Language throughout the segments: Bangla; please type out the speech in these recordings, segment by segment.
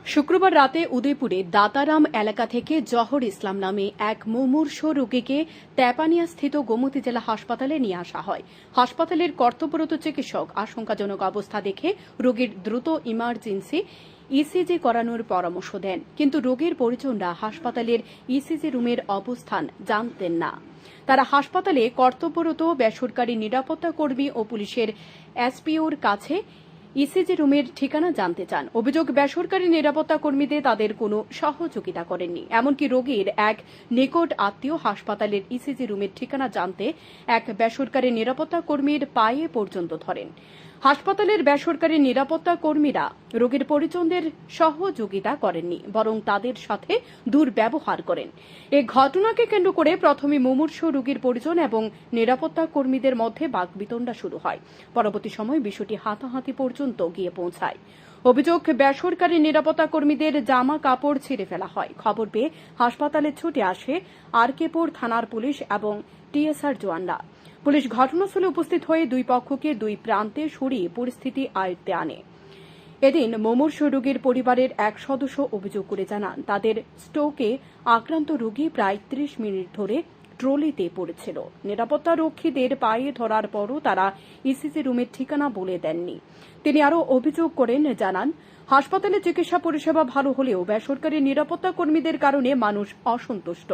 শুক্রবার রাতে উদয়পুরে দাতারাম এলাকা থেকে জহর ইসলাম নামে এক মুমূর্ষ রোগীকে তেপানিয়াস্থিত গোমতী জেলা হাসপাতালে নিয়ে আসা হয়। হাসপাতালের কর্তব্যরত চিকিৎসক আশঙ্কাজনক অবস্থা দেখে রোগীর দ্রুত ইমার্জেন্সি ইসিজি করানোর পরামর্শ দেন, কিন্তু রোগীর পরিজনরা হাসপাতালের ইসিজি রুমের অবস্থান জানতেন না। তারা হাসপাতালে কর্তব্যরত বেসরকারি নিরাপত্তা কর্মী ও পুলিশের এসপিওর কাছে ইসিজি রুমের ঠিকানা জানতে চান। অভিযোগ, বেসরকারি নিরাপত্তা কর্মীদের তাদের কোনো সহযোগিতা করেননি। এমনকি রোগীর এক নিকট আত্মীয় হাসপাতালের ইসিজি রুমের ঠিকানা জানতে এক বেসরকারি নিরাপত্তা কর্মীর পায়ে পর্যন্ত ধরেন। হাসপাতালের বেসরকারি নিরাপত্তা কর্মীরা রোগীর পরিজনদের সহযোগিতা করেননি, বরং তাদের সাথে দুর্ব্যবহার করেন। এই ঘটনাকে কেন্দ্র করে প্রথমে মুমূর্ষ রোগীর পরিজন এবং নিরাপত্তা কর্মীদের মধ্যে বাকবিতণ্ডা শুরু হয়। পরবর্তী সময় বিষয়টি হাতাহাতি পর্যন্ত গিয়ে পৌঁছায়। অভিযোগ, বেসরকারি নিরাপত্তা কর্মীদের জামা কাপড় ছিঁড়ে ফেলা হয়। খবর পেয়ে হাসপাতালে ছুটে আসে আরকেপুর থানার পুলিশ এবং টিএসআর জওয়ানরা। পুলিশ ঘটনাস্থলে উপস্থিত হয়ে দুই পক্ষকে দুই প্রান্তে সরিয়ে পরিস্থিতি আয়ত্তে আনে। এদিন মুমূর্ষ রোগীর পরিবারের এক সদস্য অভিযোগ করে জানান, তাদের স্ট্রোকে আক্রান্ত রোগী প্রায় ৩০ মিনিট ধরে ট্রলিতে পড়েছিল। নিরাপত্তা রক্ষীদের পায়ে ধরার পরও তারা ইসিজি রুমের ঠিকানা বলে দেননি। তিনি আরও অভিযোগ করেন, জানান, হাসপাতালে চিকিৎসা পরিষেবা ভালো হলেও বেসরকারি নিরাপত্তা কর্মীদের কারণে মানুষ অসন্তুষ্ট।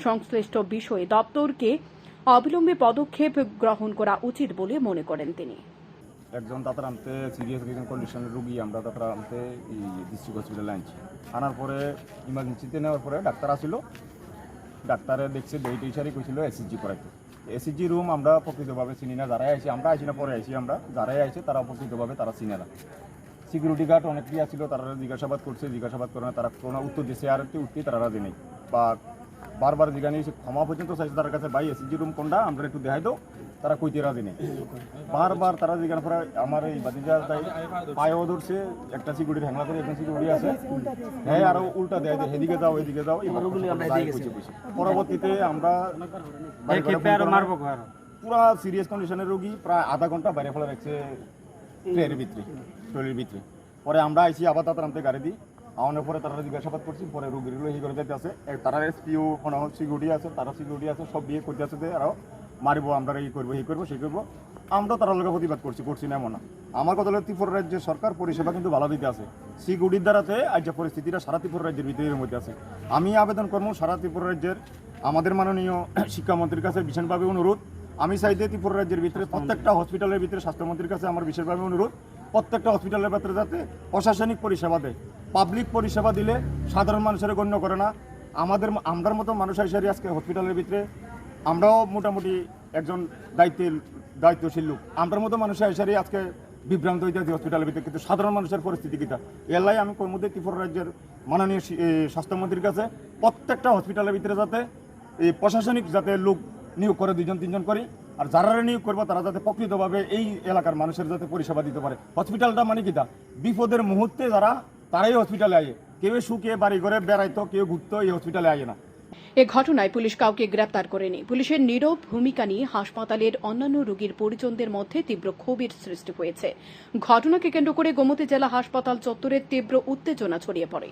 সংশ্লিষ্ট বিষয়ে দপ্তরকে অবিলম্বে পদক্ষেপ গ্রহণ করা উচিত বলে মনে করেন তিনি। একজন দাতারামতে সিরিয়াস কন্ডিশনের রোগী আমরা দাতারামতে ডিস্ট্রিক্ট হসপিটালে আনছি। আনার পরে ইমার্জেন্সিতে নেওয়ার পরে ডাক্তার আসিল। ডাক্তারে দেখছে ডেট ইসারি কইছিল এসিজি করাইতে। এসিজি রুম আমরা প্রকৃতভাবে চিনি না, যারাই আইছি আমরা আইছি না, পরে আইছি আমরা, যারাই আইছে তারা প্রকৃতভাবে তারা চিনে না। সিকিউরিটি গার্ড অনেকেই আসছিল, তারা জিজ্ঞাসাবাদ করছে, জিজ্ঞাসাবাদ করে তারা কোনো উত্তর দিচ্ছে, আর একটি উঠতেই তারা রাজি নেই বা বারবার জিজ্ঞাসা নিয়ে ক্ষমা পর্যন্ত চাইছে তার কাছে, ভাই এসিজি রুম কোনটা আমরা একটু দেখাই দাও, তারা কইতে রাজি নেই। বারবার তারা জিজ্ঞাসা করে আমার এই বাতিজা পায়েও ধরছে, একটা সিকিউরিটি হ্যাংলা করে একজন সিকিউরিটি আছে, হ্যাঁ আরো উল্টা দেয় যে এদিকে যাও এদিকে যাও। পরবর্তীতে আমরা পুরা সিরিয়াস কন্ডিশনের রোগী প্রায় আধা ঘন্টা বাইরে ফেলে রাখছে ট্রেনের ভিতরে, ট্রলির ভিতরে। পরে আমরা আইসি আবার তাড়াতাড়ি গাড়ি দিই, আওয়ানোর পরে তারা জিজ্ঞাসাবাদ করছি, পরে রোগীগুলো ই করে যেতে আছে, তারা এসপিও কোনো সিকিউরিটি আছে, তারা সিকিউরিটি আছে, সব বিয়ে করতে আছে যে আরও মারিবো, আমরা এই করবো এই করবো সেই করবো। আমরা তারা লোকের প্রতিবাদ করছি না এমন না। আমার কথা হলো ত্রিপুরা রাজ্যের সরকার পরিষেবা কিন্তু ভালো দিতে আছে। সিকিউরিটির দ্বারাতে আজ যে পরিস্থিতিটা সারা ত্রিপুরা রাজ্যের ভিতরের মধ্যে আছে। আমি আবেদন করবো সারা ত্রিপুরা রাজ্যের আমাদের মাননীয় শিক্ষামন্ত্রীর কাছে বিশেষভাবে অনুরোধ, আমি চাইতে ত্রিপুরা রাজ্যের ভিতরে প্রত্যেকটা হসপিটালের ভিতরে স্বাস্থ্যমন্ত্রীর কাছে আমার বিশেষভাবে অনুরোধ, প্রত্যেকটা হসপিটালের ভিতরে যাতে প্রশাসনিক পরিষেবা দেয়। পাবলিক পরিষেবা দিলে সাধারণ মানুষের গণ্য করে না। আমরার মতো মানুষ হিসেবে আজকে হসপিটালের ভিতরে আমরাও মোটামুটি একজন দায়িত্বশীল লোক, আমরার মতো মানুষ হিসেবে আজকে বিভ্রান্ত হইতে আছে হসপিটালের ভিতরে, কিন্তু সাধারণ মানুষের পরিস্থিতি কিটা এলাই আমি মধ্যে ত্রিপুরা রাজ্যের মাননীয় স্বাস্থ্যমন্ত্রীর কাছে প্রত্যেকটা হসপিটালের ভিতরে যাতে এই প্রশাসনিক যাতে লোক নিয়োগ করে, 2-3 করি, আর যারা নিয়োগ করবো তারা যাতে প্রকৃতভাবে এই এলাকার মানুষের যাতে পরিষেবা দিতে পারে। হসপিটালটা মানে কিটা বিপদের মুহূর্তে তারাই হসপিটালে আয়ে, কেউ সুখে বাড়ি ঘরে বেড়াইতো, কেউ ঘুরতো, এই হসপিটালে আয়ে না। এ ঘটনায় পুলিশ কাউকে গ্রেপ্তার করেনি। পুলিশের নীরব ভূমিকা নিয়ে হাসপাতালের অন্যান্য রোগীর পরিজনদের মধ্যে তীব্র ক্ষোভের সৃষ্টি হয়েছে। ঘটনাকে কেন্দ্র করে গোমতী জেলা হাসপাতাল চত্বরে তীব্র উত্তেজনা ছড়িয়ে পড়ে।